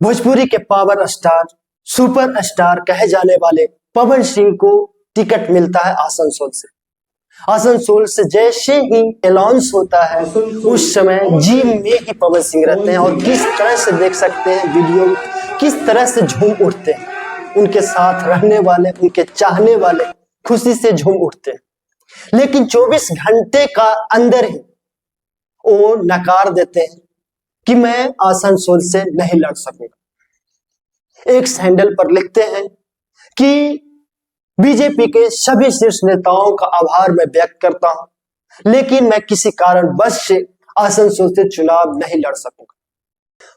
भोजपुरी के power star, super star कहे जाने वाले पवन सिंह को टिकट मिलता है आसनसोल से। आसनसोल से जैसे ही अनाउंस होता है उस समय जिम में ही पवन सिंह रहते हैं और किस तरह से देख सकते हैं वीडियो, किस तरह से झूम उठते हैं। उनके साथ रहने वाले, उनके चाहने वाले खुशी से झूम उठते हैं। लेकिन 24 घंटे का अंदर ही वो नकार देते हैं कि मैं आसनसोल से नहीं लड़ सकूंगा। एक हैंडल पर लिखते हैं कि बीजेपी के सभी शीर्ष नेताओं का आभार मैं व्यक्त करता हूं, लेकिन मैं किसी कारणवश से आसनसोल से चुनाव नहीं लड़ सकूंगा।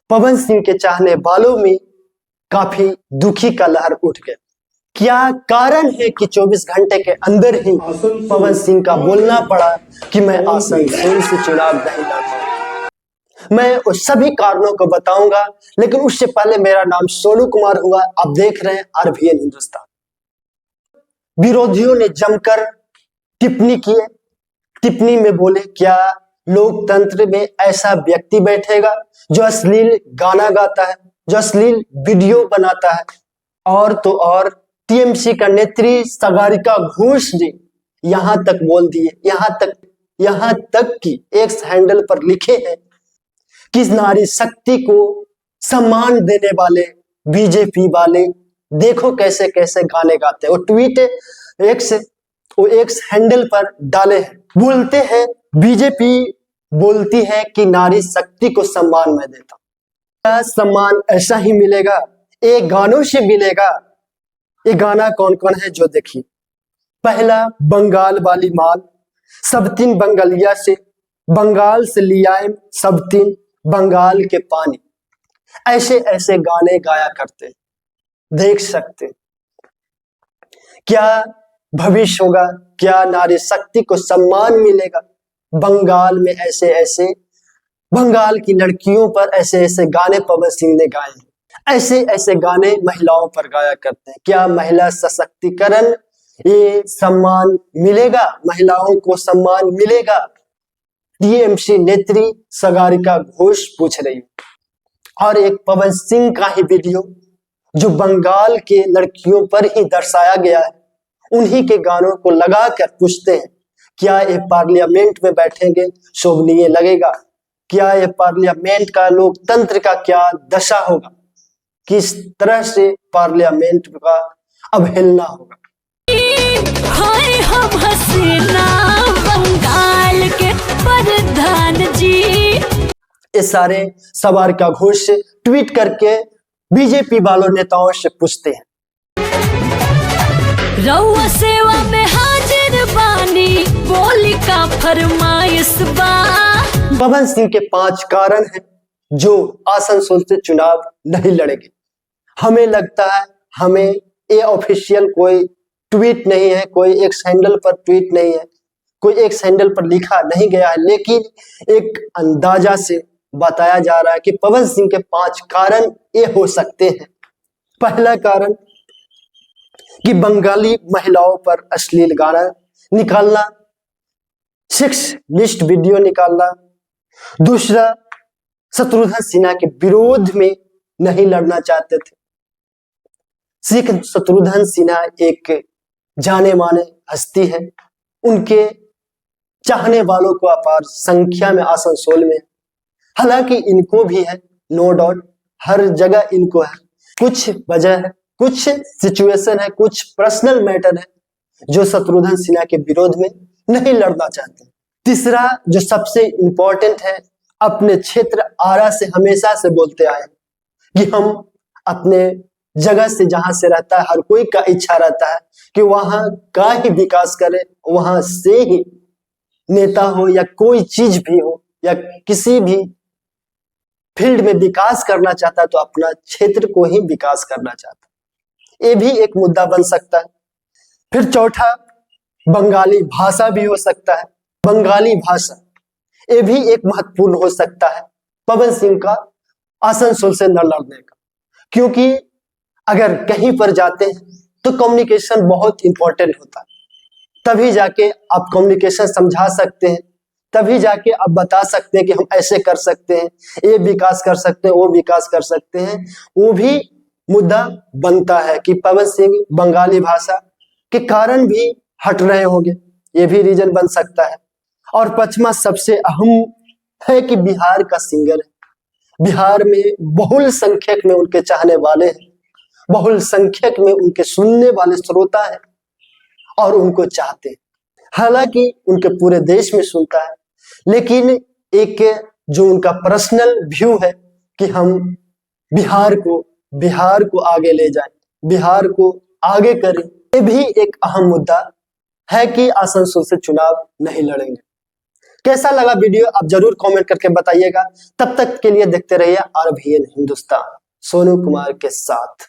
पवन सिंह के चाहने वालों में काफी दुखी का लहर उठ गया। क्या कारण है कि 24 घंटे के अंदर ही पवन सिंह का बोलना पड़ा कि मैं आसनसोल से चुनाव नहीं लड़ पाऊंगा? मैं उस सभी कारणों को बताऊंगा, लेकिन उससे पहले मेरा नाम सोनू कुमार हुआ। आप देख रहे हैं RVN हिंदुस्तान। विरोधियों ने जमकर टिप्पणी की है। टिप्पणी में बोले, क्या लोकतंत्र में ऐसा व्यक्ति बैठेगा जो अश्लील गाना गाता है, जो अश्लील वीडियो बनाता है? और तो और टीएमसी का नेत्री सागरिका घोष जी यहां तक बोल दिए, यहां तक कि एक हैंडल पर लिखे हैं कि नारी शक्ति को सम्मान देने वाले बीजेपी वाले देखो कैसे कैसे गाने गाते हैं। वो ट्वीट एक्स हैंडल पर डाले हैं, बोलते हैं बीजेपी बोलती है कि नारी शक्ति को सम्मान मैं देता हूं। क्या सम्मान ऐसा ही मिलेगा? एक गानों से मिलेगा। ये गाना कौन कौन है जो देखिए। पहला, बंगाल वाली माल, सब तीन बंगालिया से, बंगाल से लियाएं सब तीन बंगाल के पानी। ऐसे ऐसे गाने गाया करते, देख सकते। क्या भविष्य होगा? क्या नारी शक्ति को सम्मान मिलेगा? बंगाल में ऐसे ऐसे, बंगाल की लड़कियों पर ऐसे ऐसे गाने पवन सिंह ने गाए हैं। ऐसे ऐसे गाने महिलाओं पर गाया करते हैं। क्या महिला सशक्तिकरण, ये सम्मान मिलेगा? महिलाओं को सम्मान मिलेगा? टीएमसी नेत्री सागरिका घोष पूछ रही है। और एक पवन सिंह का ही वीडियो जो बंगाल के लड़कियों पर ही दर्शाया गया है, उन्हीं के गानों को लगाकर पूछते हैं, क्या ये पार्लियामेंट में बैठेंगे शोभनीय लगेगा? क्या ये पार्लियामेंट का लोकतंत्र का क्या दशा होगा? किस तरह से पार्लियामेंट का अवहेलना होगा? हाय हम हसीना बंगाल के प्रधान जी। ये सारे सागरिका घोष से ट्वीट करके बीजेपी वालों नेताओं से पूछते हैं। रउआ सेवा में हाजिर बानी, बोली का फरमाइश बा। पवन सिंह के 5 कारण हैं जो आसनसोल से चुनाव नहीं लड़ेंगे। हमें लगता है, हमें ये ऑफिशियल कोई ट्वीट नहीं है, कोई एक हैंडल पर ट्वीट नहीं है, कोई एक हैंडल पर लिखा नहीं गया है, लेकिन एक अंदाजा से बताया जा रहा है कि पवन सिंह के 5 कारण ये हो सकते हैं। पहला कारण कि बंगाली महिलाओं पर अश्लील गाना निकालना, सेक्स लिस्ट वीडियो निकालना। दूसरा, शत्रुघ्न सिन्हा के विरोध में नहीं लड़ना चाहते थे। शत्रुघ्न सिन्हा एक जाने माने हस्ती है, उनके चाहने वालों को अपार संख्या में आसनसोल में, हालांकि इनको भी है, नो डाउट, हर जगह इनको है। कुछ वजह है, कुछ सिचुएशन है, कुछ पर्सनल मैटर है जो शत्रुघ्न सिन्हा के विरोध में नहीं लड़ना चाहते। तीसरा, जो सबसे इंपॉर्टेंट है, अपने क्षेत्र आरा से हमेशा से बोलते आए कि हम अपने जगह से, जहां से रहता है, हर कोई का इच्छा रहता है कि वहां का ही विकास करे, वहां से ही नेता हो या कोई चीज भी हो या किसी भी फील्ड में विकास करना चाहता है तो अपना क्षेत्र को ही विकास करना चाहता है। ये भी एक मुद्दा बन सकता है। फिर चौथा, बंगाली भाषा भी हो सकता है। बंगाली भाषा ये भी एक महत्वपूर्ण हो सकता है पवन सिंह का आसनसोल से न लड़ने का, क्योंकि अगर कहीं पर जाते हैं तो कम्युनिकेशन बहुत इंपॉर्टेंट होता है। तभी जाके आप कम्युनिकेशन समझा सकते हैं तभी जाके आप बता सकते हैं कि हम ऐसे कर सकते हैं, ये विकास कर सकते हैं, वो विकास कर सकते हैं। वो भी मुद्दा बनता है कि पवन सिंह बंगाली भाषा के कारण भी हट रहे होंगे, ये भी रीजन बन सकता है। और पचमा सबसे अहम है कि बिहार का सिंगर है, बिहार में बहुल संख्यक में उनके चाहने वाले हैं, बहुल संख्यक में उनके सुनने वाले श्रोता है और उनको चाहते हैं। हालांकि उनके पूरे देश में सुनता है, लेकिन एक जो उनका पर्सनल व्यू है कि हम बिहार को आगे ले जाएं, बिहार को आगे करें, ये भी एक अहम मुद्दा है कि आसनसोल से चुनाव नहीं लड़ेंगे। कैसा लगा वीडियो आप जरूर कमेंट करके बताइएगा। तब तक के लिए देखते रहिए RVN हिंदुस्तान सोनू कुमार के साथ।